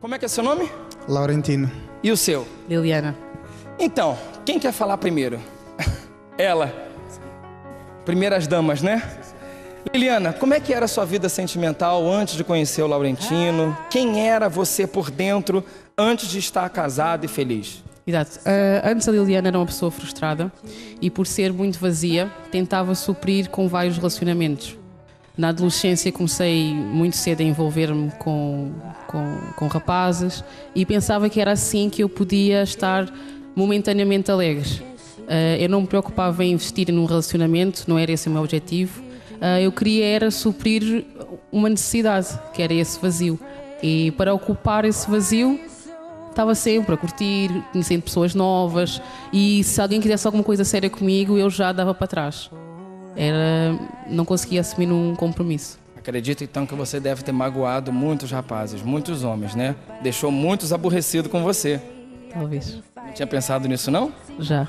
Como é que é seu nome? Laurentino. E o seu? Liliana. Então, quem quer falar primeiro? Ela. Primeiras damas, né? Liliana, como é que era a sua vida sentimental antes de conhecer o Laurentino? Quem era você por dentro antes de estar casada e feliz? Exato. Antes a Liliana era uma pessoa frustrada e, por ser muito vazia, tentava suprir com vários relacionamentos. Na adolescência comecei muito cedo a envolver-me com rapazes e pensava que era assim que eu podia estar momentaneamente alegre. Eu não me preocupava em investir num relacionamento, não era esse o meu objetivo. Eu queria era suprir uma necessidade, que era esse vazio. E para ocupar esse vazio, estava sempre a curtir, conhecendo pessoas novas, e se alguém quisesse alguma coisa séria comigo, eu já dava para trás. Não conseguia assumir um compromisso. Acredito então que você deve ter magoado muitos rapazes, muitos homens, né? Deixou muitos aborrecidos com você. Talvez. Não tinha pensado nisso, não? Já.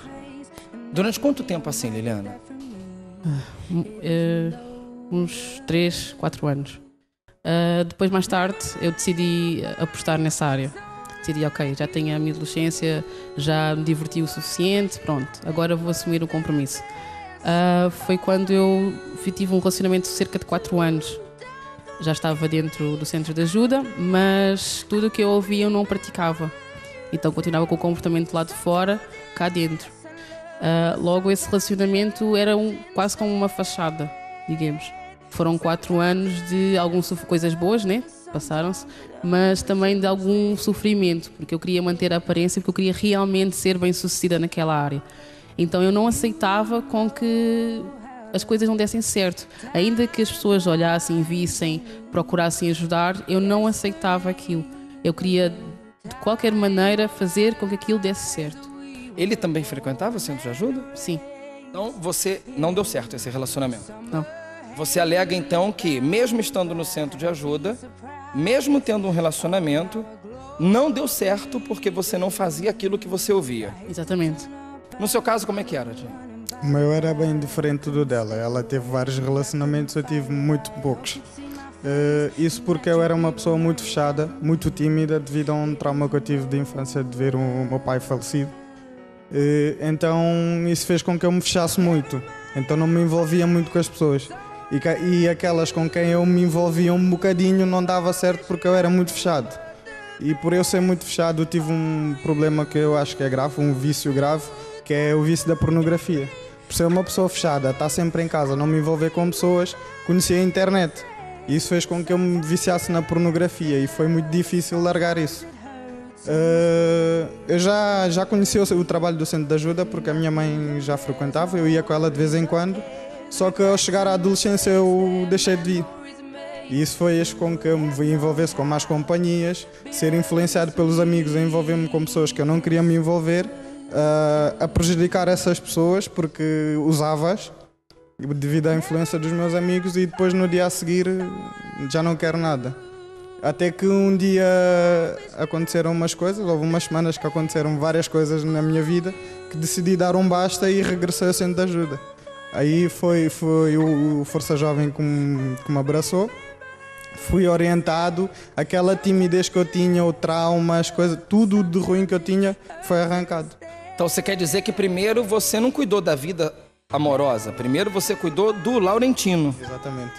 Durante quanto tempo assim, Liliana? Uns 3, 4 anos. Depois, mais tarde, eu decidi apostar nessa área. Decidi, ok, já tenho a minha adolescência, já me diverti o suficiente, pronto, agora vou assumir o compromisso. Foi quando eu tive um relacionamento de cerca de 4 anos. Já estava dentro do centro de ajuda, mas tudo o que eu ouvia eu não praticava. Então continuava com o comportamento lá de fora, cá dentro. Logo esse relacionamento era quase como uma fachada, digamos. Foram 4 anos de algumas coisas boas, né? Passaram-se, mas também de algum sofrimento, porque eu queria manter a aparência, porque eu queria realmente ser bem-sucedida naquela área. Então eu não aceitava com que as coisas não dessem certo. Ainda que as pessoas olhassem, vissem, procurassem ajudar, eu não aceitava aquilo. Eu queria, de qualquer maneira, fazer com que aquilo desse certo. Ele também frequentava o centro de ajuda? Sim. Então você não deu certo esse relacionamento? Não. Você alega então que, mesmo estando no centro de ajuda, mesmo tendo um relacionamento, não deu certo porque você não fazia aquilo que você ouvia. Exatamente. No seu caso, como é que era, Tia? O meu era bem diferente do dela. Ela teve vários relacionamentos, eu tive muito poucos. Isso porque eu era uma pessoa muito fechada, muito tímida, devido a um trauma que eu tive de infância de ver o meu pai falecido. Então isso fez com que eu me fechasse muito. Então não me envolvia muito com as pessoas. E aquelas com quem eu me envolvia um bocadinho não dava certo porque eu era muito fechado. E por eu ser muito fechado eu tive um problema que eu acho que é grave, um vício grave, que é o vício da pornografia. Por ser uma pessoa fechada, estar sempre em casa, não me envolver com pessoas, conheci a internet. E isso fez com que eu me viciasse na pornografia e foi muito difícil largar isso. Eu já conheci o trabalho do centro de ajuda porque a minha mãe já frequentava, eu ia com ela de vez em quando, só que ao chegar à adolescência eu deixei de ir. E isso fez com que eu me envolvesse com mais companhias, ser influenciado pelos amigos a envolver-me com pessoas que eu não queria me envolver, a prejudicar essas pessoas porque usava-as devido à influência dos meus amigos e depois no dia a seguir já não quero nada. Até que um dia aconteceram umas coisas, houve umas semanas que aconteceram várias coisas na minha vida que decidi dar um basta e regressei ao centro de ajuda. Aí foi o Força Jovem que me abraçou, fui orientado, aquela timidez que eu tinha, o trauma, as coisas, tudo de ruim que eu tinha foi arrancado. Então você quer dizer que primeiro você não cuidou da vida amorosa, primeiro você cuidou do Laurentino. Exatamente.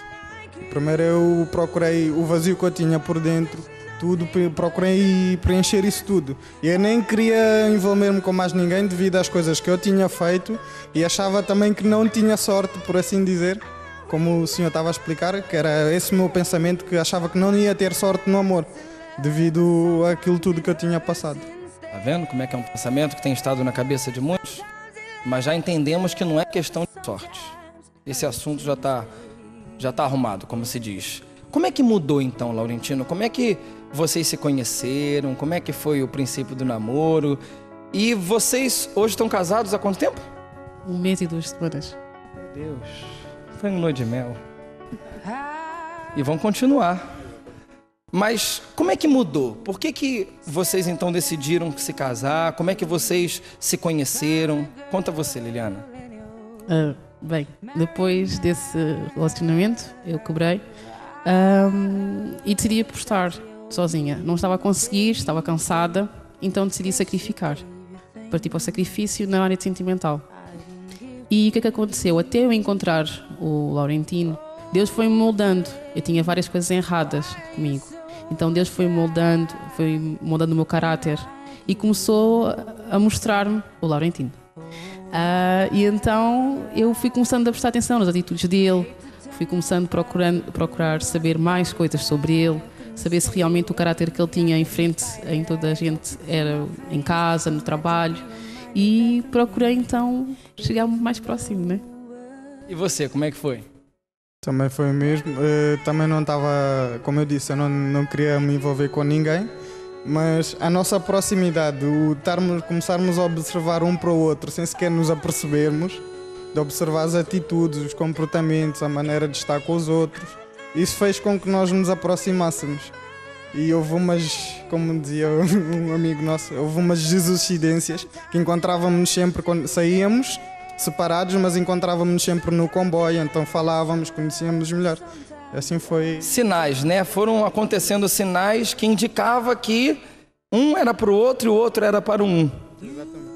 Primeiro eu procurei o vazio que eu tinha por dentro, tudo, procurei preencher isso tudo. E eu nem queria envolver-me com mais ninguém devido às coisas que eu tinha feito e achava também que não tinha sorte, por assim dizer, como o senhor estava a explicar, que era esse o meu pensamento, que achava que não ia ter sorte no amor, devido àquilo tudo que eu tinha passado. Tá vendo como é que é um pensamento que tem estado na cabeça de muitos? Mas já entendemos que não é questão de sorte. Esse assunto já tá arrumado, como se diz. Como é que mudou então, Laurentino? Como é que vocês se conheceram? Como é que foi o princípio do namoro? E vocês hoje estão casados há quanto tempo? 1 mês e 2 semanas. Meu Deus, foi um lua de mel. E vão continuar. Mas como é que mudou? Por que vocês então decidiram se casar? Como é que vocês se conheceram? Conta você, Liliana. Bem, depois desse relacionamento, eu quebrei e decidi apostar. sozinha. Não estava a conseguir, estava cansada, então decidi sacrificar. Parti para o sacrifício na área de sentimental. E o que é que aconteceu? Até eu encontrar o Laurentino, Deus foi-me moldando. Eu tinha várias coisas erradas comigo. Então Deus foi moldando o meu caráter e começou a mostrar-me o Laurentino. E então eu fui começando a prestar atenção nas atitudes dele, fui começando a procurar saber mais coisas sobre ele, saber se realmente o caráter que ele tinha em frente em toda a gente era em casa, no trabalho, e procurei então chegar mais próximo, né? E você, como é que foi? Também foi o mesmo. Também não estava, como eu disse, eu não queria me envolver com ninguém, mas a nossa proximidade, começarmos a observar um para o outro sem sequer nos apercebermos, de observar as atitudes, os comportamentos, a maneira de estar com os outros, isso fez com que nós nos aproximássemos. E houve umas, como dizia um amigo nosso, houve umas jesuscidências que encontrávamos sempre quando saíamos separados, mas encontrávamos sempre no comboio, então falávamos, conhecíamos melhor. Assim foi. Sinais, né? Foram acontecendo sinais que indicavam que um era para o outro e o outro era para um. Exatamente.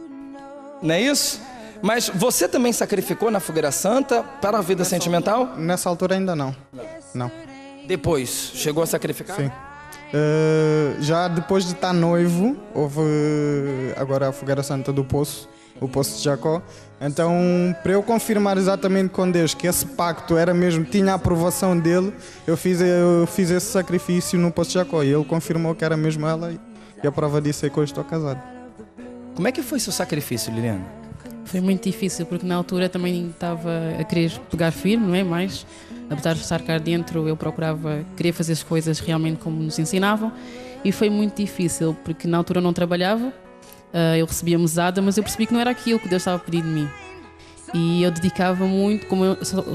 Não é isso? Mas você também sacrificou na Fogueira Santa para a vida sentimental? Nessa altura ainda não. Não. Depois, chegou a sacrificar? Sim. Já depois de estar noivo, houve agora a Fogueira Santa do Poço, o Poço de Jacó. Então, para eu confirmar exatamente com Deus que esse pacto era mesmo, tinha a aprovação dele, eu fiz esse sacrifício no Poço de Jacó. E ele confirmou que era mesmo ela, e a prova disso é que hoje estou casado. Como é que foi seu sacrifício, Liliana? Foi muito difícil, porque na altura também estava a querer pegar firme, não é? Mas, apesar de estar cá dentro, eu queria fazer as coisas realmente como nos ensinavam. E foi muito difícil, porque na altura eu não trabalhava, eu recebia mesada, mas eu percebi que não era aquilo que Deus estava a pedir de mim. E eu dedicava muito,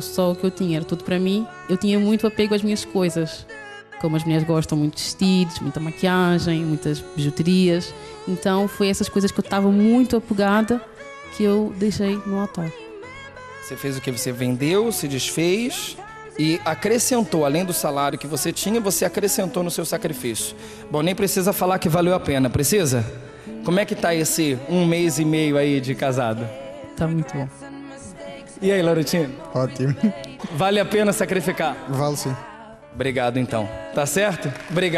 só o que eu tinha era tudo para mim, eu tinha muito apego às minhas coisas. Como as mulheres gostam muito de vestidos, muita maquiagem, muitas bijuterias. Então foi essas coisas que eu estava muito apegada que eu deixei no altar. Você fez o que? Você vendeu, se desfez e acrescentou, além do salário que você tinha, você acrescentou no seu sacrifício. Bom, nem precisa falar que valeu a pena, precisa? Como é que tá esse 1 mês e meio aí de casado? Tá muito bom. E aí, Laurentino? Ótimo. Vale a pena sacrificar? Vale sim. Obrigado, então. Tá certo? Obrigado.